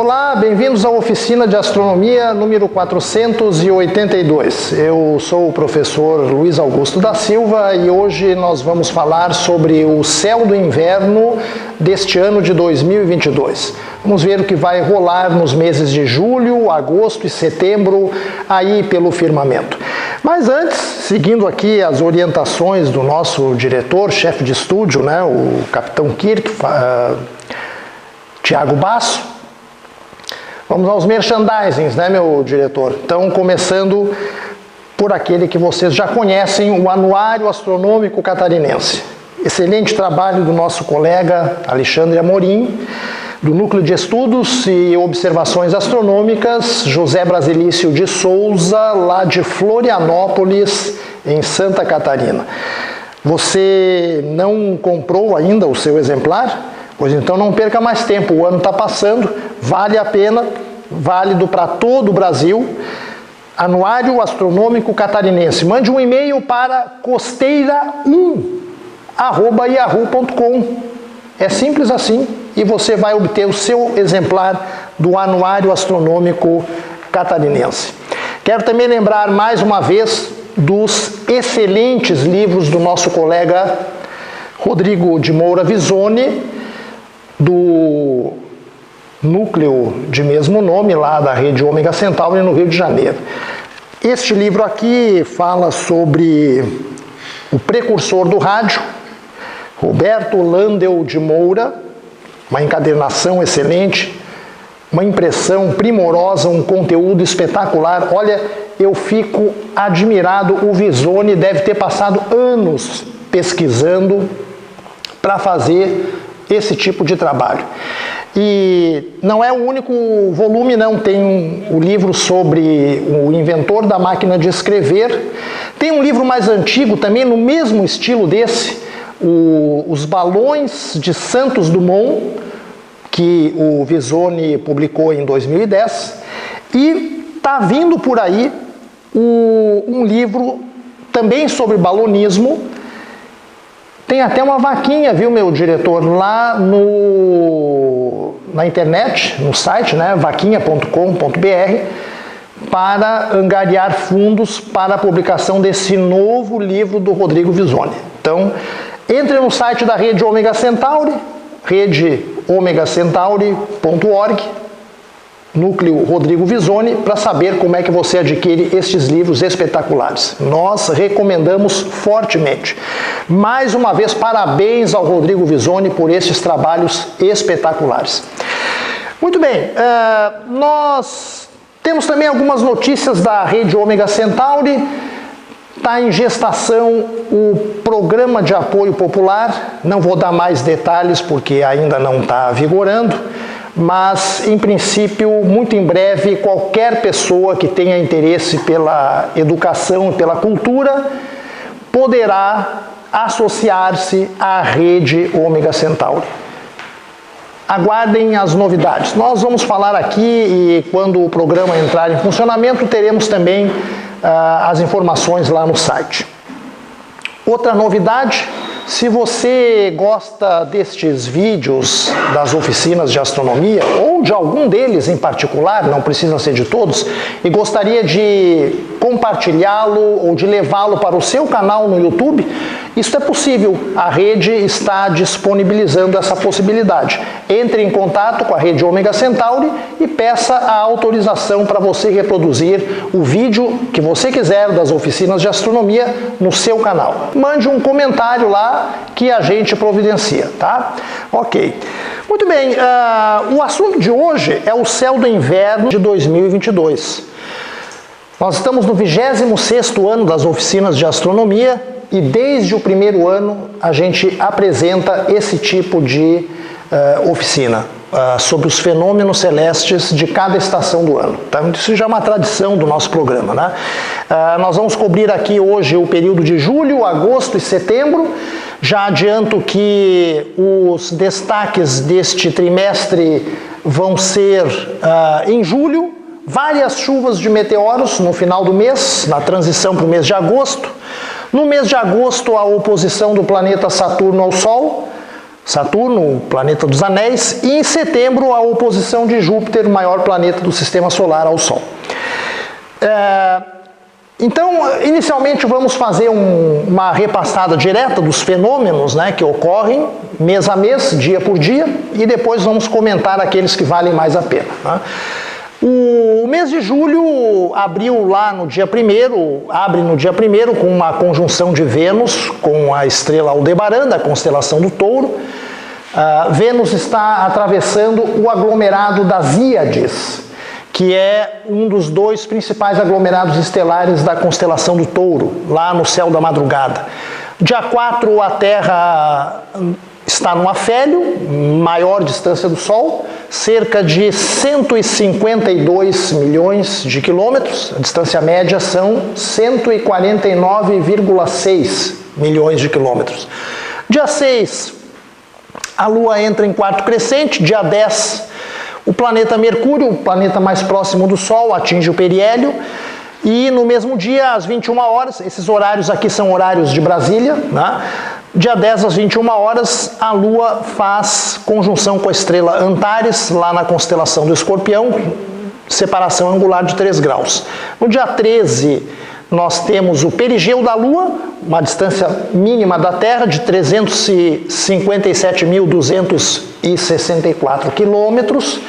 Olá, bem-vindos à oficina de astronomia número 482. Eu sou o professor Luiz Augusto da Silva e hoje nós vamos falar sobre o céu do inverno deste ano de 2022. Vamos ver o que vai rolar nos meses de julho, agosto e setembro aí pelo firmamento. Mas antes, seguindo aqui as orientações do nosso diretor, chefe de estúdio, né, o Capitão Kirk, Tiago Basso, vamos aos merchandisings, né, meu diretor? Então, começando por aquele que vocês já conhecem, o Anuário Astronômico Catarinense. Excelente trabalho do nosso colega Alexandre Amorim, do Núcleo de Estudos e Observações Astronômicas, José Brasilício de Souza, lá de Florianópolis, em Santa Catarina. Você não comprou ainda o seu exemplar? Pois então não perca mais tempo, o ano está passando, vale a pena, válido para todo o Brasil. Anuário Astronômico Catarinense. Mande um e-mail para costeira1@yahoo.com. É simples assim e você vai obter o seu exemplar do Anuário Astronômico Catarinense. Quero também lembrar mais uma vez dos excelentes livros do nosso colega Rodrigo de Moura Visoni, do núcleo de mesmo nome, lá da rede Ômega Centauri, no Rio de Janeiro. Este livro aqui fala sobre o precursor do rádio, Roberto Landel de Moura, uma encadernação excelente, uma impressão primorosa, um conteúdo espetacular. Olha, eu fico admirado, o Visoni deve ter passado anos pesquisando para fazer esse tipo de trabalho. E não é o único volume, não. Tem o livro sobre o inventor da máquina de escrever. Tem um livro mais antigo, também no mesmo estilo desse, Os Balões de Santos Dumont, que o Visoni publicou em 2010. E está vindo por aí um livro também sobre balonismo. Tem até uma vaquinha, viu, meu diretor, lá na internet, no site, né, vaquinha.com.br, para angariar fundos para a publicação desse novo livro do Rodrigo Visoni. Então, entre no site da rede Ômega Centauri, redeomegacentauri.org, Núcleo Rodrigo Visoni, para saber como é que você adquire estes livros espetaculares. Nós recomendamos fortemente. Mais uma vez, parabéns ao Rodrigo Visoni por estes trabalhos espetaculares. Muito bem, nós temos também algumas notícias da rede Ômega Centauri. Está em gestação o Programa de Apoio Popular. Não vou dar mais detalhes porque ainda não está vigorando. Mas, em princípio, muito em breve, qualquer pessoa que tenha interesse pela educação e pela cultura poderá associar-se à rede Ômega Centauri. Aguardem as novidades. Nós vamos falar aqui e quando o programa entrar em funcionamento, teremos também as informações lá no site. Outra novidade, se você gosta destes vídeos das oficinas de astronomia, ou de algum deles em particular, não precisa ser de todos, e gostaria de compartilhá-lo ou de levá-lo para o seu canal no YouTube, isso é possível. A rede está disponibilizando essa possibilidade. Entre em contato com a rede Ômega Centauri e peça a autorização para você reproduzir o vídeo que você quiser das oficinas de astronomia no seu canal. Mande um comentário lá que a gente providencia, tá? Ok. Muito bem, o assunto de hoje é o céu do inverno de 2022. Nós estamos no 26º ano das oficinas de astronomia e desde o primeiro ano a gente apresenta esse tipo de oficina sobre os fenômenos celestes de cada estação do ano. Então, isso já é uma tradição do nosso programa, né? Nós vamos cobrir aqui hoje o período de julho, agosto e setembro. Já adianto que os destaques deste trimestre vão ser em julho, várias chuvas de meteoros no final do mês, na transição para o mês de agosto. No mês de agosto, a oposição do planeta Saturno ao Sol. Saturno, o planeta dos anéis, e em setembro a oposição de Júpiter, o maior planeta do sistema solar, ao Sol. Então, inicialmente vamos fazer uma repassada direta dos fenômenos, né, que ocorrem mês a mês, dia por dia, e depois vamos comentar aqueles que valem mais a pena, né? O mês de julho abriu lá no dia 1º, abre no dia 1º com uma conjunção de Vênus com a estrela Aldebaran, da constelação do Touro. Vênus está atravessando o aglomerado das Híades, que é um dos dois principais aglomerados estelares da constelação do Touro, lá no céu da madrugada. Dia 4, a Terra está no afélio, maior distância do Sol, cerca de 152 milhões de quilômetros, a distância média são 149,6 milhões de quilômetros. Dia 6, a Lua entra em quarto crescente. Dia 10, o planeta Mercúrio, o planeta mais próximo do Sol, atinge o periélio. E no mesmo dia, às 21 horas, esses horários aqui são horários de Brasília, né? Dia 10 às 21 horas, a Lua faz conjunção com a estrela Antares, lá na constelação do Escorpião, separação angular de 3 graus. No dia 13, nós temos o perigeu da Lua, uma distância mínima da Terra de 357.264 quilômetros,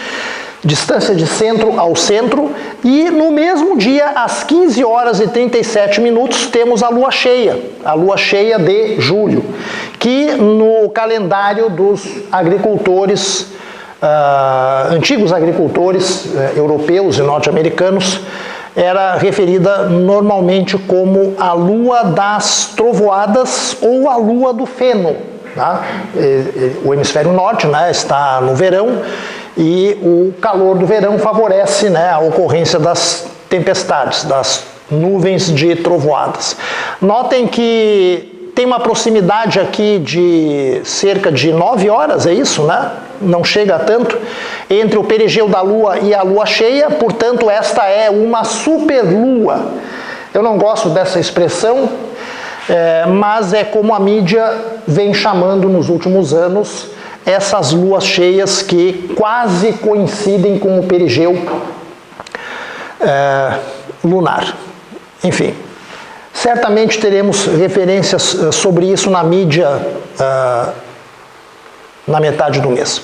distância de centro ao centro, e no mesmo dia, às 15 horas e 37 minutos, temos a lua cheia de julho, que no calendário dos agricultores, antigos agricultores europeus e norte-americanos, era referida normalmente como a lua das trovoadas ou a lua do feno. Tá? O hemisfério norte, né, está no verão, e o calor do verão favorece, né, a ocorrência das tempestades, das nuvens de trovoadas. Notem que tem uma proximidade aqui de cerca de 9 horas, é isso, né? Não chega a tanto, entre o perigeu da Lua e a Lua cheia, portanto esta é uma superlua. Eu não gosto dessa expressão, mas é como a mídia vem chamando nos últimos anos essas luas cheias que quase coincidem com o perigeu lunar. Enfim, certamente teremos referências sobre isso na mídia na metade do mês.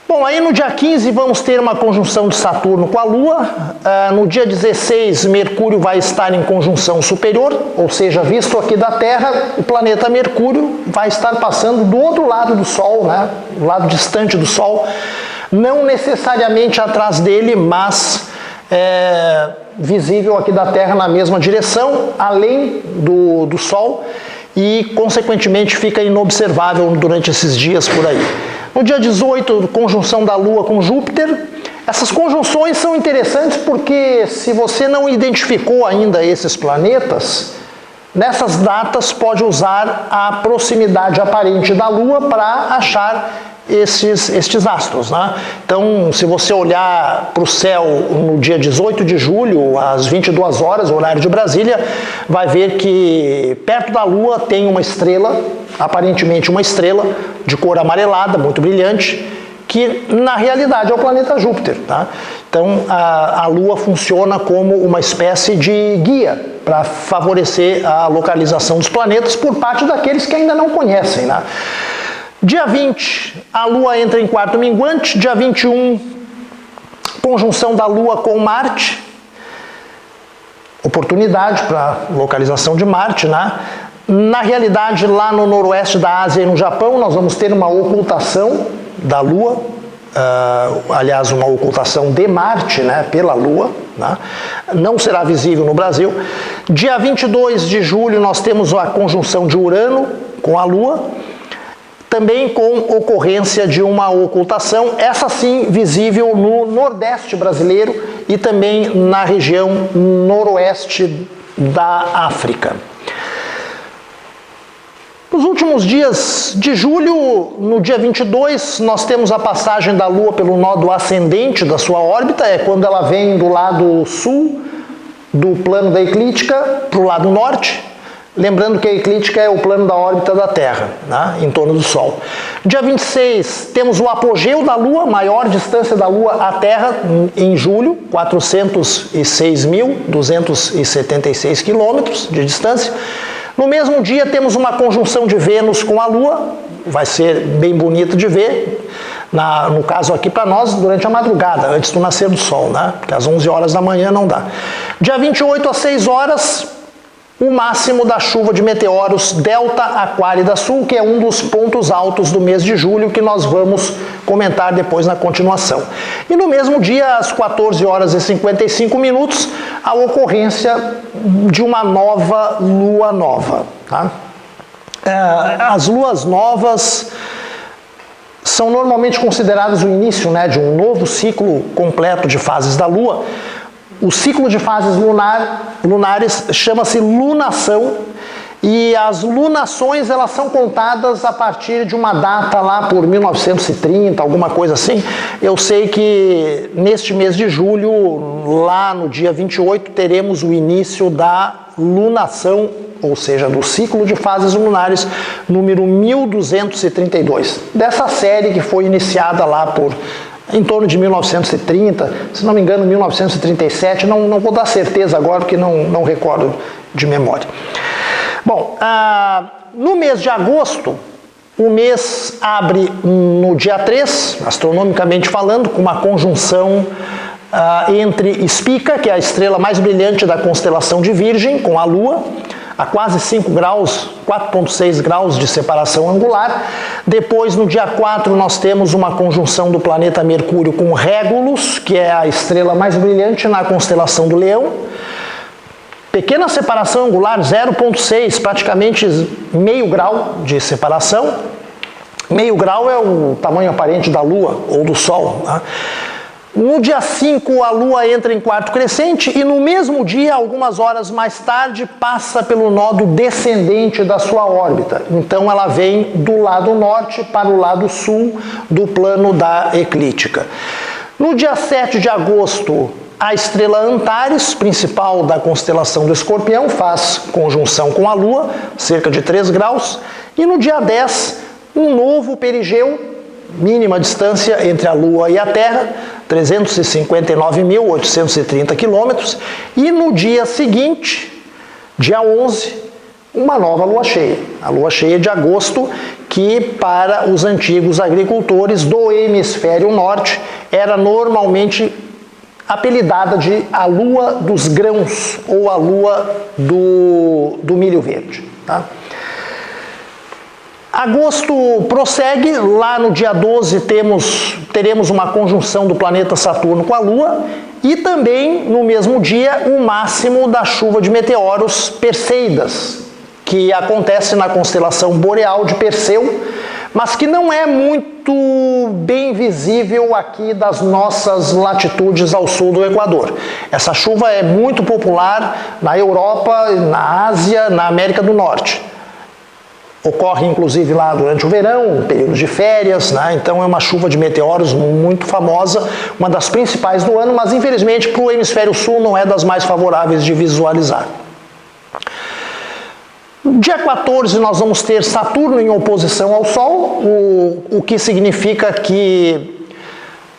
Bom, aí no dia 15 vamos ter uma conjunção de Saturno com a Lua. No dia 16, Mercúrio vai estar em conjunção superior, ou seja, visto aqui da Terra, o planeta Mercúrio vai estar passando do outro lado do Sol, né? Do lado distante do Sol, não necessariamente atrás dele, mas visível aqui da Terra na mesma direção, além do Sol, e consequentemente fica inobservável durante esses dias por aí. No dia 18, conjunção da Lua com Júpiter. Essas conjunções são interessantes porque, se você não identificou ainda esses planetas, nessas datas pode usar a proximidade aparente da Lua para achar estes astros, né? Então, se você olhar para o céu no dia 18 de julho, às 22 horas, horário de Brasília, vai ver que perto da Lua tem uma estrela, aparentemente uma estrela de cor amarelada, muito brilhante, que na realidade é o planeta Júpiter, tá? Então, a Lua funciona como uma espécie de guia para favorecer a localização dos planetas por parte daqueles que ainda não conhecem, né? Dia 20, a Lua entra em quarto minguante. Dia 21, conjunção da Lua com Marte. Oportunidade para localização de Marte, né? Na realidade, lá no noroeste da Ásia e no Japão, nós vamos ter uma ocultação da Lua. Aliás, uma ocultação de Marte, né, pela Lua, né? Não será visível no Brasil. Dia 22 de julho, nós temos a conjunção de Urano com a Lua, também com ocorrência de uma ocultação, essa sim visível no nordeste brasileiro e também na região noroeste da África. Nos últimos dias de julho, no dia 22, nós temos a passagem da Lua pelo nódo ascendente da sua órbita, é quando ela vem do lado sul do plano da eclíptica para o lado norte. Lembrando que a eclíptica é o plano da órbita da Terra, né, em torno do Sol. Dia 26, temos o apogeu da Lua, maior distância da Lua à Terra, em julho, 406.276 quilômetros de distância. No mesmo dia, temos uma conjunção de Vênus com a Lua, vai ser bem bonito de ver, no caso aqui para nós, durante a madrugada, antes do nascer do Sol, né, porque às 11 horas da manhã não dá. Dia 28, às 6 horas, o máximo da chuva de meteoros Delta Aquárida Sul, que é um dos pontos altos do mês de julho, que nós vamos comentar depois na continuação. E no mesmo dia, às 14 horas e 55 minutos, a ocorrência de uma nova lua nova. Tá? As luas novas são normalmente consideradas o início, né, de um novo ciclo completo de fases da Lua. O ciclo de fases lunares chama-se lunação, e as lunações elas são contadas a partir de uma data lá por 1930, alguma coisa assim. Eu sei que neste mês de julho, lá no dia 28, teremos o início da lunação, ou seja, do ciclo de fases lunares número 1232, dessa série que foi iniciada lá por em torno de 1930, se não me engano 1937, não vou dar certeza agora porque não recordo de memória. Bom, no mês de agosto, o mês abre no dia 3, astronomicamente falando, com uma conjunção entre Spica, que é a estrela mais brilhante da constelação de Virgem, com a Lua, a quase 5 graus, 4,6 graus de separação angular. Depois, no dia 4, nós temos uma conjunção do planeta Mercúrio com Régulus, que é a estrela mais brilhante na constelação do Leão. Pequena separação angular, 0,6, praticamente meio grau de separação. Meio grau é o tamanho aparente da Lua ou do Sol, né? No dia 5, a Lua entra em quarto crescente e no mesmo dia, algumas horas mais tarde, passa pelo nodo descendente da sua órbita. Então ela vem do lado norte para o lado sul do plano da eclíptica. No dia 7 de agosto, a estrela Antares, principal da constelação do Escorpião, faz conjunção com a Lua, cerca de 3 graus. E no dia 10, um novo perigeu, mínima distância entre a Lua e a Terra, 359.830 quilômetros, e no dia seguinte, dia 11, uma nova lua cheia, a lua cheia de agosto, que para os antigos agricultores do hemisfério norte era normalmente apelidada de a lua dos grãos ou a lua do milho verde. Tá? Agosto prossegue, lá no dia 12 teremos uma conjunção do planeta Saturno com a Lua e também no mesmo dia o máximo da chuva de meteoros Perseidas, que acontece na constelação boreal de Perseu, mas que não é muito bem visível aqui das nossas latitudes ao sul do Equador. Essa chuva é muito popular na Europa, na Ásia, na América do Norte. Ocorre inclusive lá durante o verão, períodos de férias, né? Então é uma chuva de meteoros muito famosa, uma das principais do ano, mas infelizmente para o hemisfério sul não é das mais favoráveis de visualizar. Dia 14 nós vamos ter Saturno em oposição ao Sol, o que significa que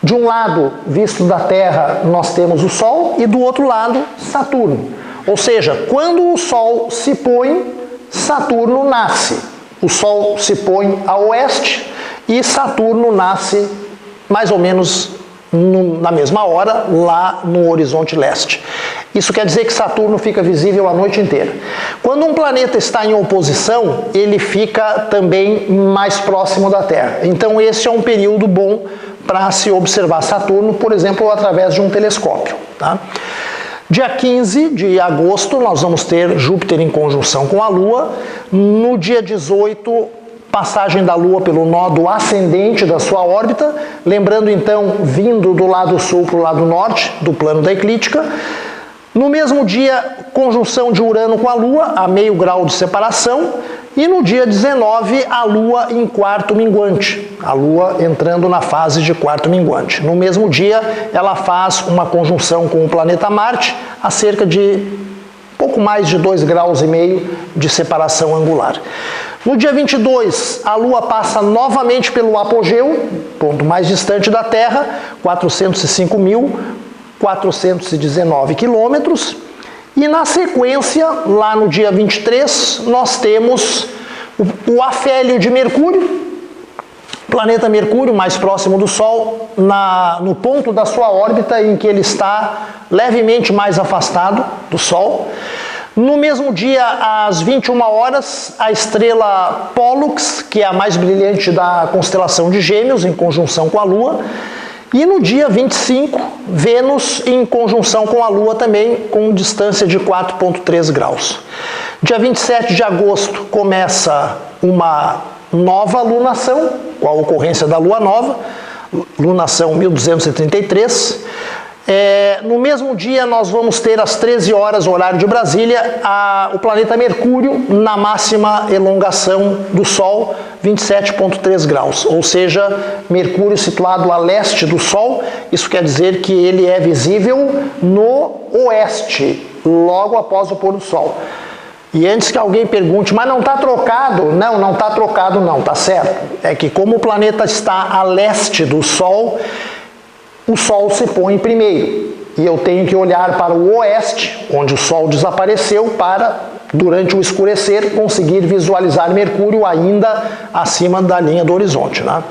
de um lado, visto da Terra, nós temos o Sol e do outro lado, Saturno. Ou seja, quando o Sol se põe, Saturno nasce. O Sol se põe a oeste e Saturno nasce mais ou menos na mesma hora, lá no horizonte leste. Isso quer dizer que Saturno fica visível a noite inteira. Quando um planeta está em oposição, ele fica também mais próximo da Terra. Então esse é um período bom para se observar Saturno, por exemplo, através de um telescópio. Tá? Dia 15 de agosto, nós vamos ter Júpiter em conjunção com a Lua. No dia 18, passagem da Lua pelo nodo ascendente da sua órbita. Lembrando, então, vindo do lado sul para o lado norte do plano da eclíptica. No mesmo dia, conjunção de Urano com a Lua, a meio grau de separação. E no dia 19, a Lua em quarto minguante, a Lua entrando na fase de quarto minguante. No mesmo dia, ela faz uma conjunção com o planeta Marte, a cerca de pouco mais de 2,5 graus de separação angular. No dia 22, a Lua passa novamente pelo apogeu, ponto mais distante da Terra, 405.419 quilômetros. E na sequência, lá no dia 23, nós temos o afélio de Mercúrio, planeta Mercúrio, mais próximo do Sol, no ponto da sua órbita em que ele está levemente mais afastado do Sol. No mesmo dia, às 21 horas, a estrela Pollux, que é a mais brilhante da constelação de Gêmeos, em conjunção com a Lua. E no dia 25, Vênus em conjunção com a Lua também, com distância de 4,3 graus. Dia 27 de agosto começa uma nova lunação, com a ocorrência da Lua Nova, lunação 1233. No mesmo dia nós vamos ter às 13 horas, horário de Brasília, o planeta Mercúrio na máxima elongação do Sol, 27,3 graus. Ou seja, Mercúrio situado a leste do Sol, isso quer dizer que ele é visível no oeste, logo após o pôr do Sol. E antes que alguém pergunte, mas não está trocado? Não, não está trocado não, está certo. É que como o planeta está a leste do Sol, o Sol se põe primeiro. E eu tenho que olhar para o oeste, onde o Sol desapareceu, para, durante o escurecer, conseguir visualizar Mercúrio ainda acima da linha do horizonte, né?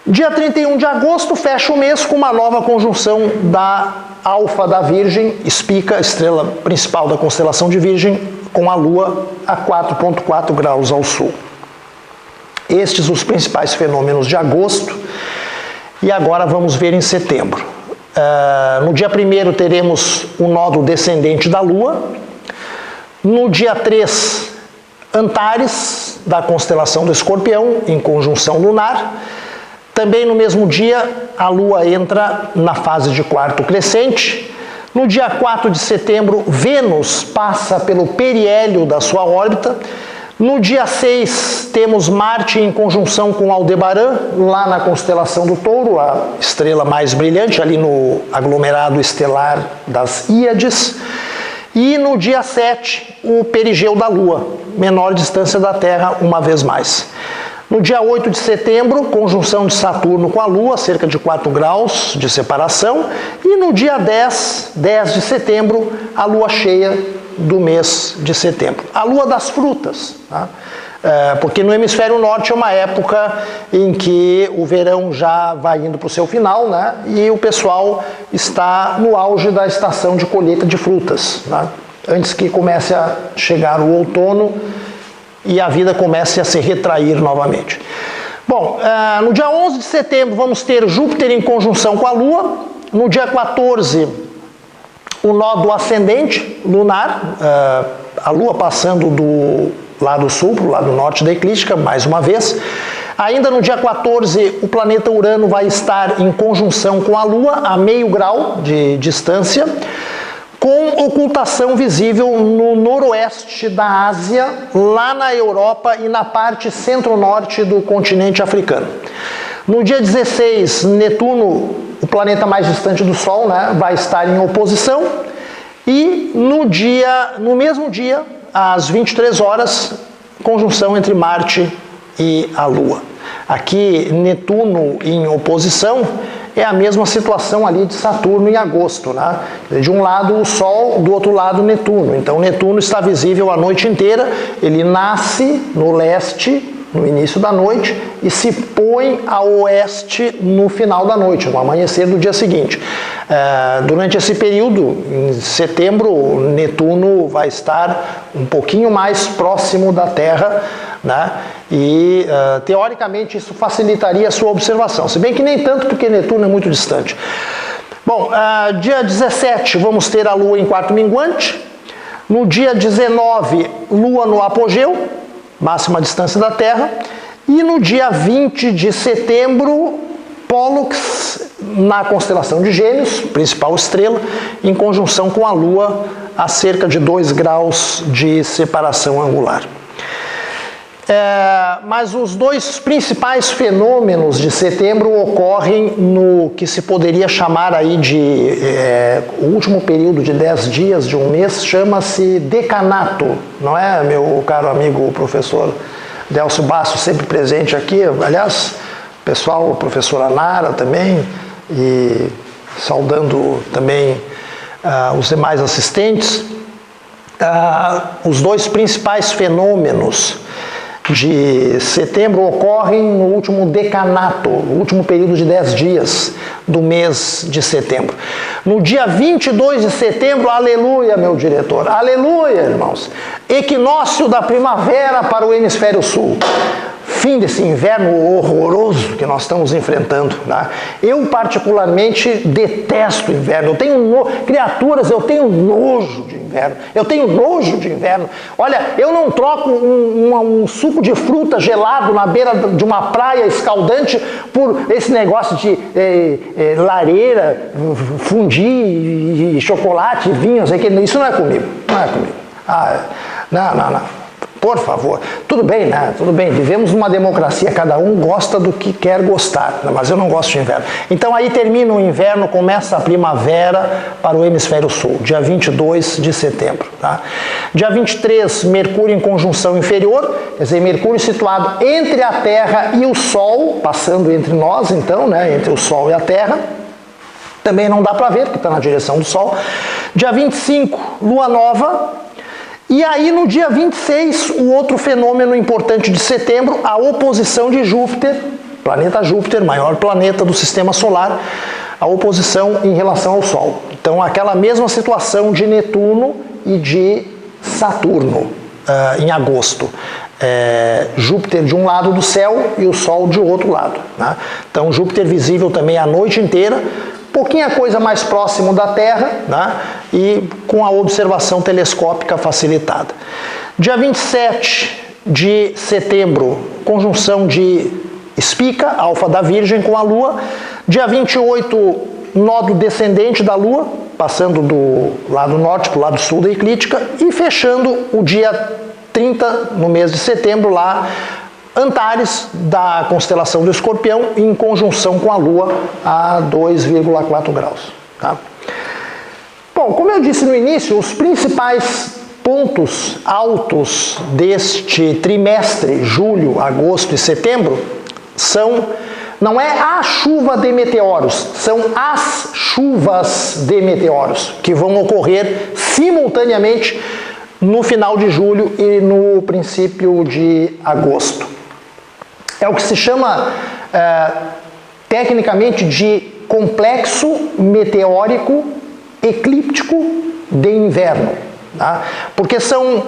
Dia 31 de agosto fecha o mês com uma nova conjunção da Alfa da Virgem, Spica, estrela principal da constelação de Virgem, com a Lua a 4,4 graus ao sul. Estes os principais fenômenos de agosto. E agora vamos ver em setembro. No dia 1º teremos o nódo descendente da Lua. No dia 3, Antares, da constelação do Escorpião, em conjunção lunar. Também no mesmo dia, a Lua entra na fase de quarto crescente. No dia 4 de setembro, Vênus passa pelo periélio da sua órbita. No dia 6, temos Marte em conjunção com Aldebaran, lá na constelação do Touro, a estrela mais brilhante, ali no aglomerado estelar das Íades. E no dia 7, o perigeu da Lua, menor distância da Terra, uma vez mais. No dia 8 de setembro, conjunção de Saturno com a Lua, cerca de 4 graus de separação. E no dia 10 de setembro, a Lua cheia do mês de setembro. A Lua das frutas, tá? Porque no hemisfério norte é uma época em que o verão já vai indo para o seu final, né? E o pessoal está no auge da estação de colheita de frutas, tá? Antes que comece a chegar o outono e a vida comece a se retrair novamente. Bom, no dia 11 de setembro vamos ter Júpiter em conjunção com a Lua. No dia 14, o nódo ascendente lunar, a Lua passando do lado sul para o lado norte da eclíptica, mais uma vez. Ainda no dia 14, o planeta Urano vai estar em conjunção com a Lua, a meio grau de distância, com ocultação visível no noroeste da Ásia, lá na Europa e na parte centro-norte do continente africano. No dia 16, Netuno, o planeta mais distante do Sol, né, vai estar em oposição. E no mesmo dia, às 23 horas, conjunção entre Marte e a Lua. Aqui, Netuno em oposição é a mesma situação ali de Saturno em agosto, né? De um lado o Sol, do outro lado Netuno. Então Netuno está visível a noite inteira, ele nasce no leste, no início da noite, e se põe a oeste no final da noite, no amanhecer do dia seguinte. Durante esse período, em setembro, Netuno vai estar um pouquinho mais próximo da Terra, né? E teoricamente isso facilitaria a sua observação, se bem que nem tanto, porque Netuno é muito distante. Bom, dia 17 vamos ter a Lua em quarto minguante. No dia 19, Lua no apogeu, máxima distância da Terra. E no dia 20 de setembro, Pollux na constelação de Gêmeos, principal estrela, em conjunção com a Lua a cerca de 2 graus de separação angular. Mas os dois principais fenômenos de setembro ocorrem no que se poderia chamar aí de o último período de 10 dias de um mês, chama-se decanato, não é, meu caro amigo professor Delcio Basso, sempre presente aqui, aliás, pessoal, a professora Nara também, e saudando também os demais assistentes. Os dois principais fenômenos de setembro ocorrem no último decanato, o último período de 10 dias do mês de setembro. No dia 22 de setembro, aleluia, meu diretor, aleluia, irmãos, equinócio da primavera para o hemisfério sul. Fim desse inverno horroroso que nós estamos enfrentando, tá? Eu particularmente detesto inverno. Criaturas, eu tenho nojo de inverno. Eu tenho nojo de inverno. Olha, eu não troco um suco de fruta gelado na beira de uma praia escaldante por esse negócio de lareira, fundi, chocolate, vinho, não sei o que. Isso não é comigo. Não é comigo. Não. Por favor, tudo bem, né? Tudo bem, vivemos numa democracia, cada um gosta do que quer gostar, mas eu não gosto de inverno. Então aí termina o inverno, começa a primavera para o hemisfério sul, dia 22 de setembro. Tá? Dia 23, Mercúrio em conjunção inferior, quer dizer, Mercúrio situado entre a Terra e o Sol, passando entre nós então, né? Entre o Sol e a Terra. Também não dá para ver, porque está na direção do Sol. Dia 25, Lua Nova. E aí no dia 26, o outro fenômeno importante de setembro, a oposição de Júpiter, planeta Júpiter, maior planeta do sistema solar, a oposição em relação ao Sol. Então aquela mesma situação de Netuno e de Saturno em agosto. Júpiter de um lado do céu e o Sol de outro lado. Né? Então Júpiter visível também a noite inteira, pouquinha coisa mais próximo da Terra, né? E com a observação telescópica facilitada. Dia 27 de setembro, conjunção de Spica, alfa da Virgem com a Lua. Dia 28, nódo descendente da Lua, passando do lado norte para o lado sul da eclíptica, e fechando o dia 30, no mês de setembro, lá, Antares, da constelação do Escorpião, em conjunção com a Lua, a 2,4 graus. Tá? Bom, como eu disse no início, os principais pontos altos deste trimestre, julho, agosto e setembro, não é a chuva de meteoros, são as chuvas de meteoros, que vão ocorrer simultaneamente no final de julho e no princípio de agosto. É o que se chama, tecnicamente, de complexo meteórico eclíptico de inverno. Tá? Porque são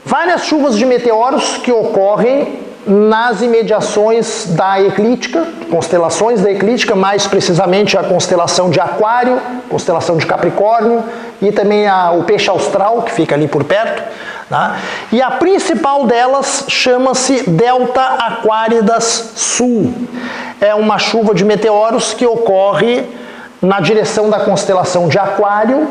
várias chuvas de meteoros que ocorrem nas imediações da eclíptica, constelações da eclíptica, mais precisamente a constelação de Aquário, constelação de Capricórnio e também o Peixe Austral, que fica ali por perto. Tá? E a principal delas chama-se Delta Aquáridas Sul. É uma chuva de meteoros que ocorre na direção da constelação de Aquário.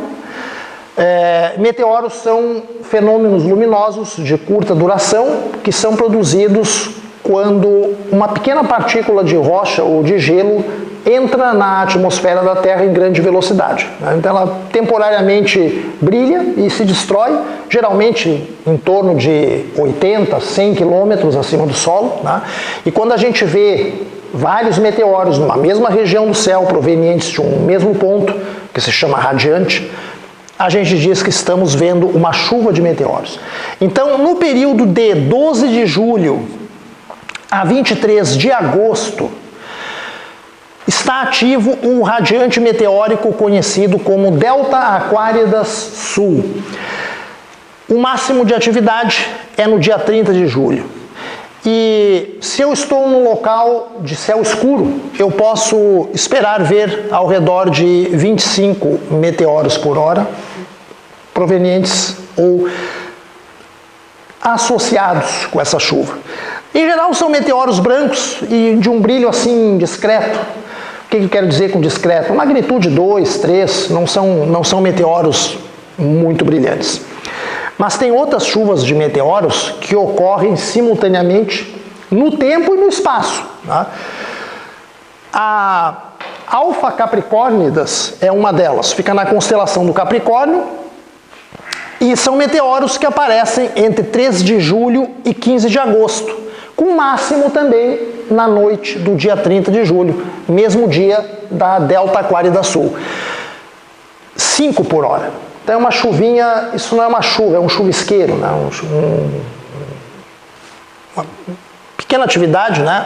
Meteoros são fenômenos luminosos de curta duração que são produzidos quando uma pequena partícula de rocha ou de gelo entra na atmosfera da Terra em grande velocidade. Então ela temporariamente brilha e se destrói, geralmente em torno de 80, 100 quilômetros acima do solo. Né? E quando a gente vê vários meteoros numa mesma região do céu, provenientes de um mesmo ponto, que se chama radiante, a gente diz que estamos vendo uma chuva de meteoros. Então, no período de 12 de julho a 23 de agosto, está ativo um radiante meteórico conhecido como Delta Aquáridas Sul. O máximo de atividade é no dia 30 de julho. E se eu estou num local de céu escuro, eu posso esperar ver ao redor de 25 meteoros por hora, provenientes ou associados com essa chuva. Em geral são meteoros brancos e de um brilho assim discreto. O que eu quero dizer com discreto? Magnitude 2, 3, não são meteoros muito brilhantes. Mas tem outras chuvas de meteoros que ocorrem simultaneamente no tempo e no espaço. Tá? A Alfa Capricórnidas é uma delas, fica na constelação do Capricórnio, e são meteoros que aparecem entre 13 de julho e 15 de agosto, com máximo também na noite do dia 30 de julho, mesmo dia da Delta Aquárida Sul. 5 por hora. Então é uma chuvinha, isso não é uma chuva, é um chuvisqueiro, né? Uma pequena atividade, né?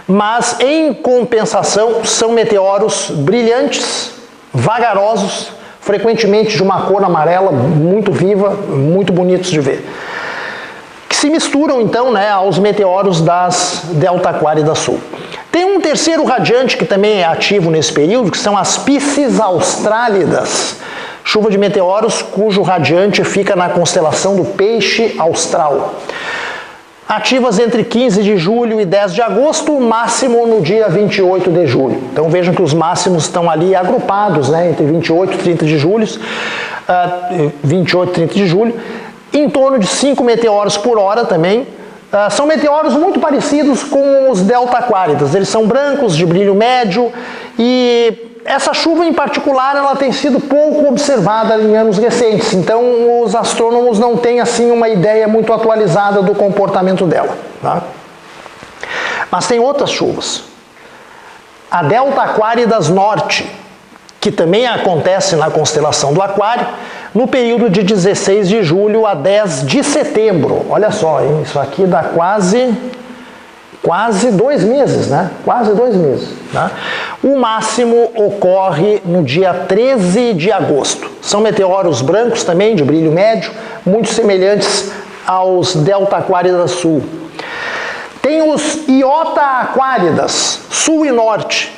Mas em compensação são meteoros brilhantes, vagarosos, frequentemente de uma cor amarela muito viva, muito bonitos de ver. Que se misturam então, né, aos meteoros das Delta Aquárida Sul. Tem um terceiro radiante que também é ativo nesse período, que são as Piscis Austrálidas, chuva de meteoros cujo radiante fica na constelação do Peixe Austral. Ativas entre 15 de julho e 10 de agosto, máximo no dia 28 de julho. Então vejam que os máximos estão ali agrupados, né, entre 28 e 30 de julho, 28 e 30 de julho, em torno de 5 meteoros por hora também. São meteoros muito parecidos com os Delta Aquáridas, eles são brancos, de brilho médio, e essa chuva em particular ela tem sido pouco observada em anos recentes, então os astrônomos não têm assim uma ideia muito atualizada do comportamento dela. Tá? Mas tem outras chuvas. A Delta Aquáridas Norte, que também acontece na constelação do Aquário, no período de 16 de julho a 10 de setembro. Olha só, hein? Isso aqui dá quase 2 meses, né? Quase 2 meses. Né? O máximo ocorre no dia 13 de agosto. São meteoros brancos também, de brilho médio, muito semelhantes aos Delta Aquáridas Sul. Tem os Iota Aquáridas, Sul e Norte,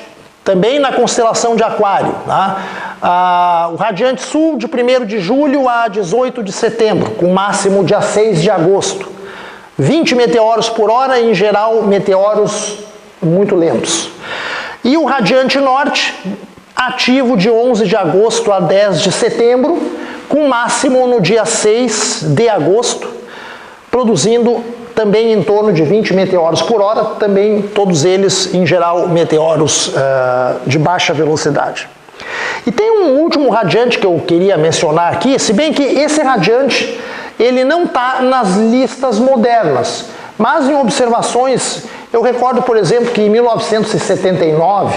também na constelação de Aquário. Tá? O radiante Sul de 1º de julho a 18 de setembro, com máximo dia 6 de agosto. 20 meteoros por hora, em geral meteoros muito lentos. E o radiante norte, ativo de 11 de agosto a 10 de setembro, com máximo no dia 6 de agosto, produzindo também em torno de 20 meteoros por hora, também todos eles, em geral, meteoros de baixa velocidade. E tem um último radiante que eu queria mencionar aqui, se bem que esse radiante ele não está nas listas modernas, mas em observações, eu recordo, por exemplo, que em 1979,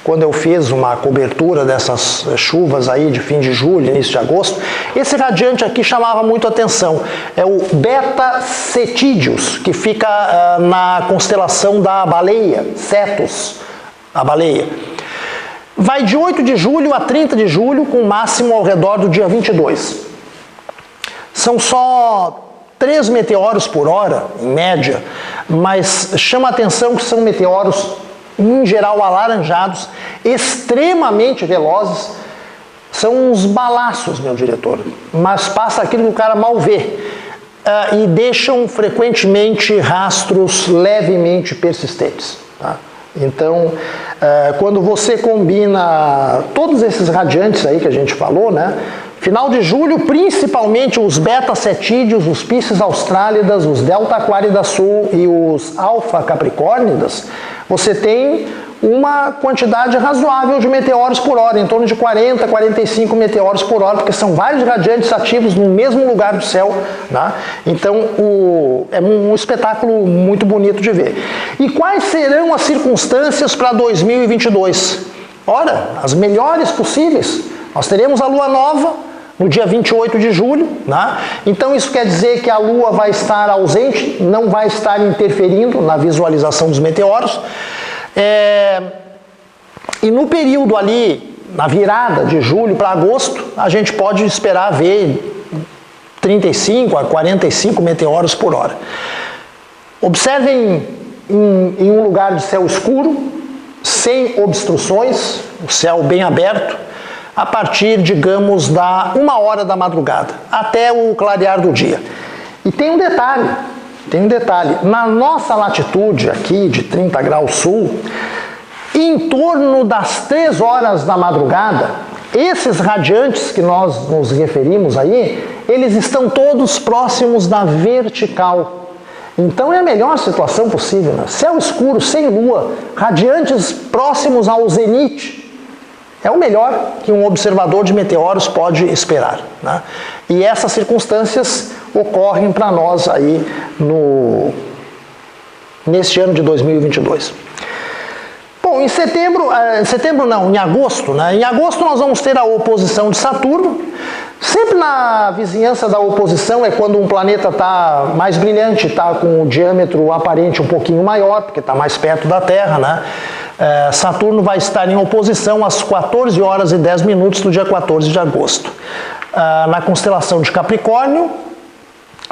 quando eu fiz uma cobertura dessas chuvas aí de fim de julho, início de agosto, esse radiante aqui chamava muito atenção. É o Beta Cetídeos, que fica na constelação da baleia, Cetus, a baleia. Vai de 8 de julho a 30 de julho, com máximo ao redor do dia 22. São só 3 meteoros por hora, em média, mas chama a atenção que são meteoros, em geral, alaranjados, extremamente velozes. São uns balaços, meu diretor, mas passa aquilo que o cara mal vê. E deixam frequentemente rastros levemente persistentes. Tá? Então, quando você combina todos esses radiantes aí que a gente falou, né? Final de julho, principalmente os Beta Cetídeos, os Piscis Austrálidas, os Delta Aquáridas Sul e os Alfa Capricórnidas, você tem uma quantidade razoável de meteoros por hora, em torno de 40, 45 meteoros por hora, porque são vários radiantes ativos no mesmo lugar do céu. Né? Então, é um espetáculo muito bonito de ver. E quais serão as circunstâncias para 2022? Ora, as melhores possíveis. Nós teremos a lua nova no dia 28 de julho, né? Então isso quer dizer que a lua vai estar ausente, não vai estar interferindo na visualização dos meteoros. E no período ali, na virada de julho para agosto, a gente pode esperar ver 35 a 45 meteoros por hora. Observem em um lugar de céu escuro, sem obstruções, o céu bem aberto, a partir, digamos, da 1h da madrugada, até o clarear do dia. E tem um detalhe, na nossa latitude aqui, de 30 graus sul, em torno das 3 horas da madrugada, Esses radiantes que nós nos referimos aí, eles estão todos próximos da vertical. Então é a melhor situação possível, né? Céu escuro, sem lua, radiantes próximos ao zenite. É o melhor que um observador de meteoros pode esperar, né? E essas circunstâncias ocorrem para nós aí neste ano de 2022. Bom, em agosto, né? Em agosto nós vamos ter a oposição de Saturno. Sempre na vizinhança da oposição é quando um planeta está mais brilhante, está com o diâmetro aparente um pouquinho maior, porque está mais perto da Terra, né? Saturno vai estar em oposição às 14 horas e 10 minutos do dia 14 de agosto. Na constelação de Capricórnio,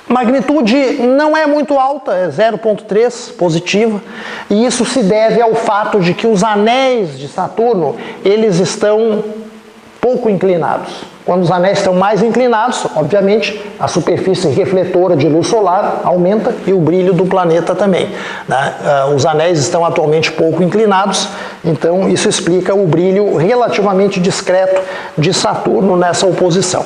magnitude não é muito alta, é 0,3 positiva, e isso se deve ao fato de que os anéis de Saturno, eles estão pouco inclinados. Quando os anéis estão mais inclinados, obviamente, a superfície refletora de luz solar aumenta e o brilho do planeta também, né? Os anéis estão atualmente pouco inclinados, então isso explica o brilho relativamente discreto de Saturno nessa oposição.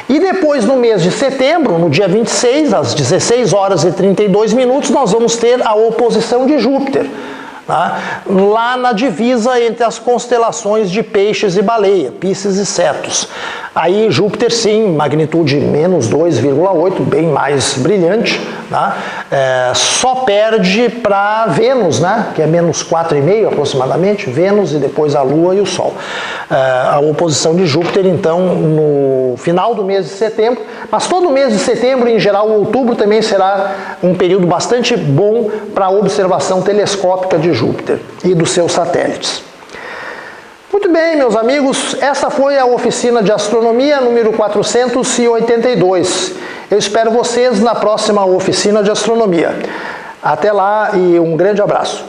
E depois, no mês de setembro, no dia 26, às 16 horas e 32 minutos, nós vamos ter a oposição de Júpiter, lá na divisa entre as constelações de Peixes e Baleia, Piscis e Cetus. Aí Júpiter sim, magnitude menos 2,8, bem mais brilhante, né? Só perde para Vênus, né? Que é menos 4,5 aproximadamente, Vênus e depois a Lua e o Sol. A oposição de Júpiter então no final do mês de setembro, mas todo mês de setembro, em geral outubro também será um período bastante bom para a observação telescópica de Júpiter e dos seus satélites. Muito bem, meus amigos, essa foi a oficina de astronomia número 482. Eu espero vocês na próxima oficina de astronomia. Até lá e um grande abraço.